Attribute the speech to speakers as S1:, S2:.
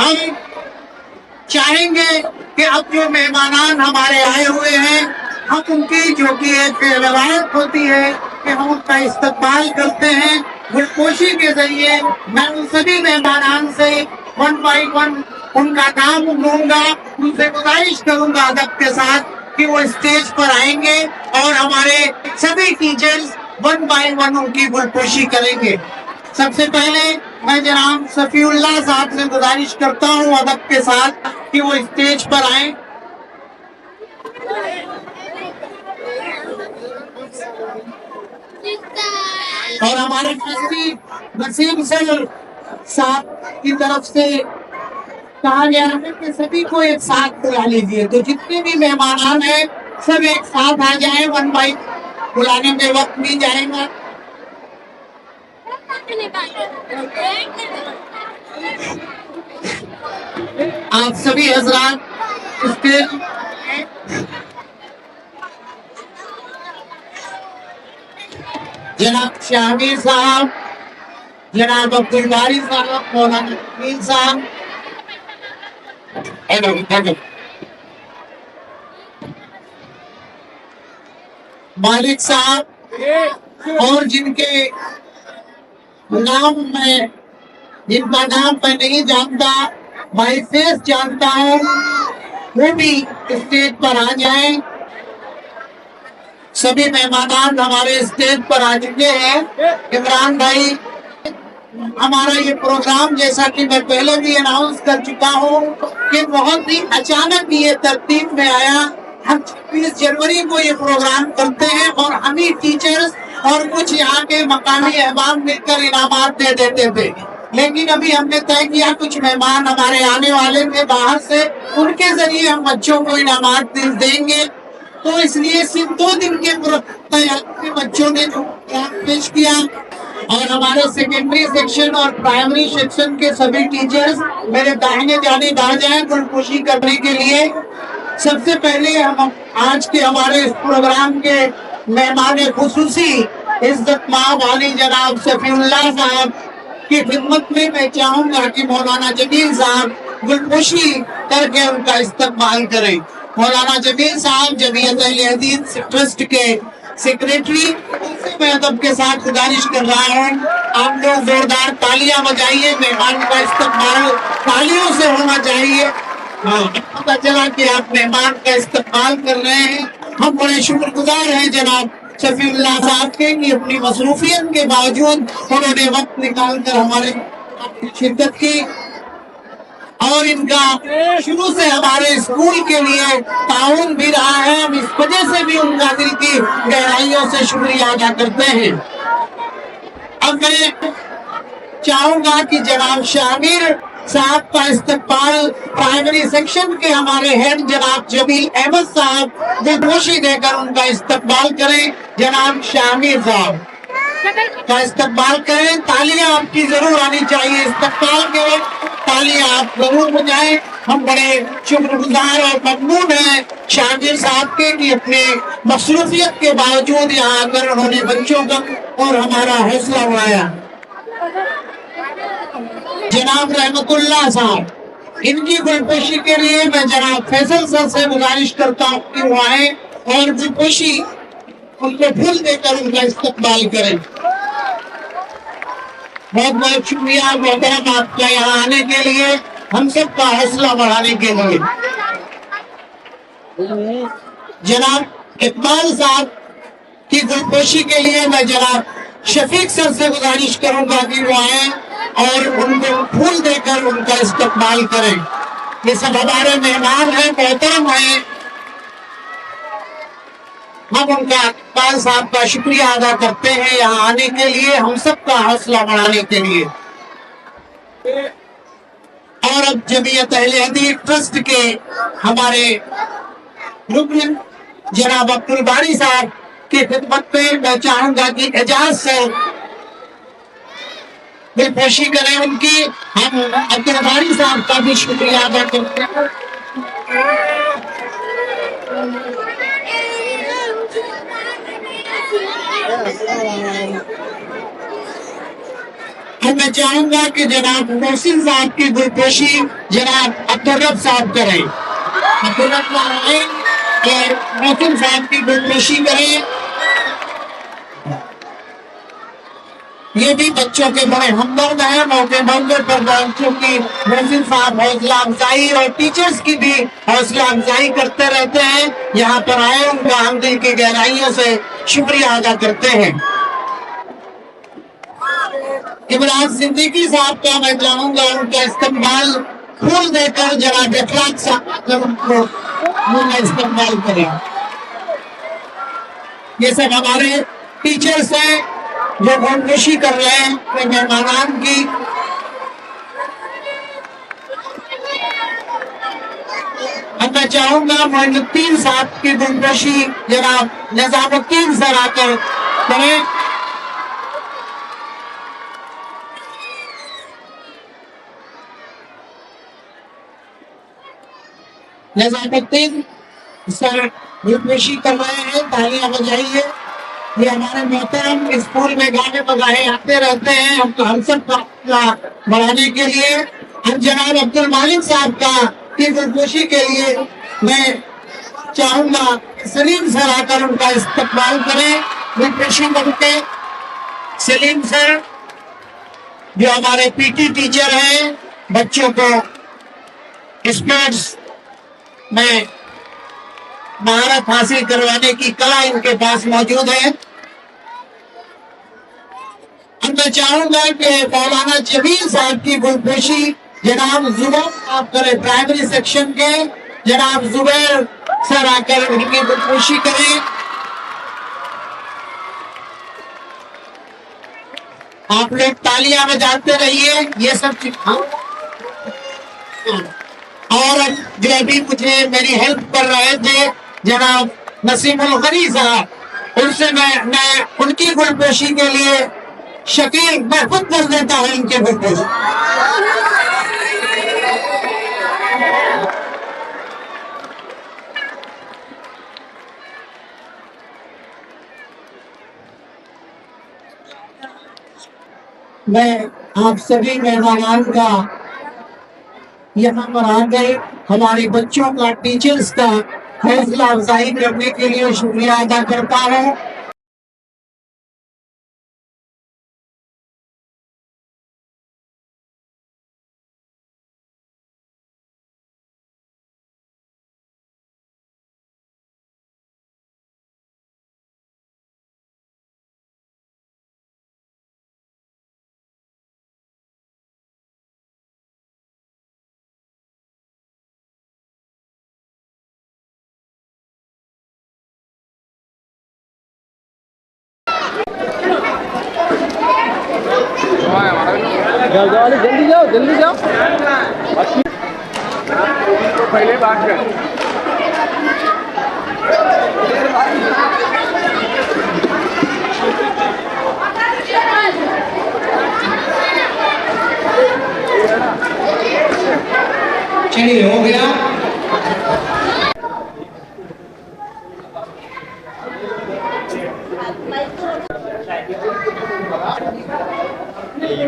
S1: हम चाहेंगे कि अब जो मेहमान हमारे आए हुए हैं, हम उनकी जो कि एक रवायत होती है कि हम उनका इस्तकबाल करते हैं गुलपोशी के जरिए। मैं उन सभी मेहमान से 1 बाय 1 उनका नाम लूंगा, उनसे गुजारिश करूंगा अदब के साथ कि वो स्टेज पर आएंगे और हमारे सभी टीचर्स 1 बाय 1 उनकी गुलपोशी करेंगे। सबसे पहले मैं जनाब सफीउल्लाह साहब से गुजारिश करता हूँ अदब के साथ कि वो स्टेज पर आए। और हमारे वसीम सर साहब की तरफ से कहा गया है कि सभी को एक साथ बुला लीजिए, तो जितने भी मेहमान हैं सब एक साथ आ जाए। 1 बाय बुलाने में वक्त नहीं जाएगा। आप सभी हजरात स्टेज जनाब शामिर साहब, जनाब अब्दुल बारी साहब, मौलाना अमीन साहब, मालिक साहब और जिनके नाम में जिनका नाम मैं नहीं जानता, भाई फेस जानता हूँ, वो भी स्टेज पर आ जाएं। सभी मेहमान हमारे स्टेज पर आ चुके हैं। इमरान भाई, हमारा ये प्रोग्राम जैसा कि मैं पहले भी अनाउंस कर चुका हूँ कि बहुत ही अचानक ये तरतीब में आया। हम 26 जनवरी को ये प्रोग्राम करते हैं और हम ही टीचर्स और कुछ यहाँ के मकामी अहबाब मिलकर इनामात दे देते थे, लेकिन अभी हमने तय किया कुछ मेहमान हमारे आने वाले थे बाहर से, उनके जरिए हम बच्चों को इनामात देंगे। तो इसलिए सिर्फ 2 दिन के बच्चों ने पेश किया और हमारे सेकेंडरी सेक्शन और प्राइमरी सेक्शन के सभी टीचर्स मेरे दाहिने जानिब आ जाए गुलपोशी करने के लिए। सबसे पहले हम आज के हमारे इस प्रोग्राम के मेहमान खुसूसी इज्जत मां वाली जनाब सफीउल्लाह साहब की खिदमत में मैं चाहूंगा कि मौलाना जमील साहब गुलपोशी करके उनका इस्तकबाल करें। मौलाना जमील साहब जमीयत अहले हदीस ट्रस्ट के सेक्रेटरी, उनसे मैं अदब के साथ गुजारिश कर रहा हूँ आप लोग जोरदार तालियां बजाइए। मेहमान का इस्तकबाल तालियों से होना चाहिए। पता चला कि आप मेहमान का इस्तकबाल कर रहे हैं। हम बड़े शुक्रगुजार हैं जनाब शफीउल्लाह साहब के कि अपनी मसरूफियत के बावजूद उन्होंने वक्त निकाल कर हमारे शिरकत की और इनका शुरू से हमारे स्कूल के लिए ताउन भी रहा है। हम इस वजह से भी उनका दिल की गहराइयों से शुक्रिया अदा करते हैं। अब मैं चाहूंगा कि जनाब शामिर साहब का इस्तकबाल प्राइमरी सेक्शन के हमारे हेड जनाब जमील अहमद साहब गुलपोशी देकर उनका इस्तकबाल करें। जनाब शामिर साहब का इस्तकबाल करें। तालियां आपकी जरूर आनी चाहिए इस्तकबाल के वक्त, तालियां आप जरूर बजाएं। हम बड़े शुक्रगुजार और ममनून हैं शामिर साहब के कि अपने मसरूफियत के बावजूद यहाँ आकर उन्होंने बच्चों का और हमारा हौसला बढ़ाया। जनाब रहमतुल्लाह साहब, इनकी गुलपोशी के लिए मैं जनाब फैसल सर से गुजारिश करता हूँ कि वो आए और गुलपोशी उनको फूल देकर उनका इस्तकबाल करें। बहुत बहुत शुक्रिया मोहतरम आपका यहाँ आने के लिए, हम सब का हौसला बढ़ाने के लिए। जनाब इकबाल साहब की गुलपोशी के लिए मैं जनाब शफीक सर से गुजारिश करूंगा कि वो आए और उनको फूल देकर उनका इस्तकबाल करें। ये सब हमारे मेहमान हैं, मोहतरम हैं। हम उनका इकबाल साहब का शुक्रिया अदा करते हैं यहाँ आने के लिए, हम सब का हौसला बढ़ाने के लिए। और अब जमीयत अहले हदीस ट्रस्ट के हमारे रुकन जनाब अब्दुल बारी साहब की खिदमत में मैं चाहूंगा कि एजाज से गुलपोशी करें उनकी। हम अब्दुल बारी साहब का भी शुक्रिया अदा करते हैं। मैं चाहूंगा कि जनाब मोहसिन साहब की गुलपोशी जनाब अब्दुल रब साहब करें। अब्दुल रब साहब आए कि मोहसिन साहब की गुलपोशी करें। ये भी बच्चों के बड़े हमदर्द हैं। मौके मौके पर बच्चों की मोहसिन साहब हौसला अफजाई और टीचर्स की भी हौसला अफजाई करते रहते हैं। यहाँ पर आए उनका हम दिल की गहराइयों से शुक्रिया अदा करते हैं। इमरान सिद्दीकी साहब का मैं चाहूंगा उनका इस्तेमाल फूल देकर जनाब इखलाक साहब उनको उनका इस्तेमाल करें। ये सब हमारे टीचर्स हैं जो गुलपोशी कर रहे हैं अपने मेहमानान की। अब मैं चाहूंगा मोइनुद्दीन साहब की गुलपोशी जनाब निजामुद्दीन सर आकर करें। निजामुद्दीन सर गुलपोशी कर रहे हैं, तालियां बजाइए। ये हमारे मोहतरम स्कूल में गाने बजाए आते रहते हैं हम सब बढ़ाने के लिए। हम जनाब अब्दुल मालिक साहब का की गुलपोशी के लिए मैं चाहूंगा सलीम सर आकर उनका इस्तेमाल करें गुलपोशी करके। सलीम सर जो हमारे पीटी टीचर हैं, बच्चों को स्पोर्ट्स में महारत हासिल करवाने की कला इनके पास मौजूद है। अब मैं चाहूंगा कि मौलाना जमील साहब की गुलपोशी जनाब जुबैर साहब करें। प्राइमरी सेक्शन के जनाब जुबैर सर आकर उनकी गुलपोशी करें। आप लोग तालियां बजाते रहिए। ये सब चीज और जो अभी मुझे मेरी हेल्प कर रहे थे जनाब नसीमुल गनी साहब, उनसे मैं उनकी गुलपोशी के लिए शकील मैं खुद कर देता हूं इनके गुलपोशी। मैं आप सभी मेहमान का यहाँ पर आकर हमारे बच्चों का टीचर्स का हौसला अफजाई करने के लिए शुक्रिया अदा करता हूँ।
S2: जाओ जाओ जल्दी जाओ जल्दी जाओ। तो पहले बात कर।
S1: चलिए हो गया।
S2: ये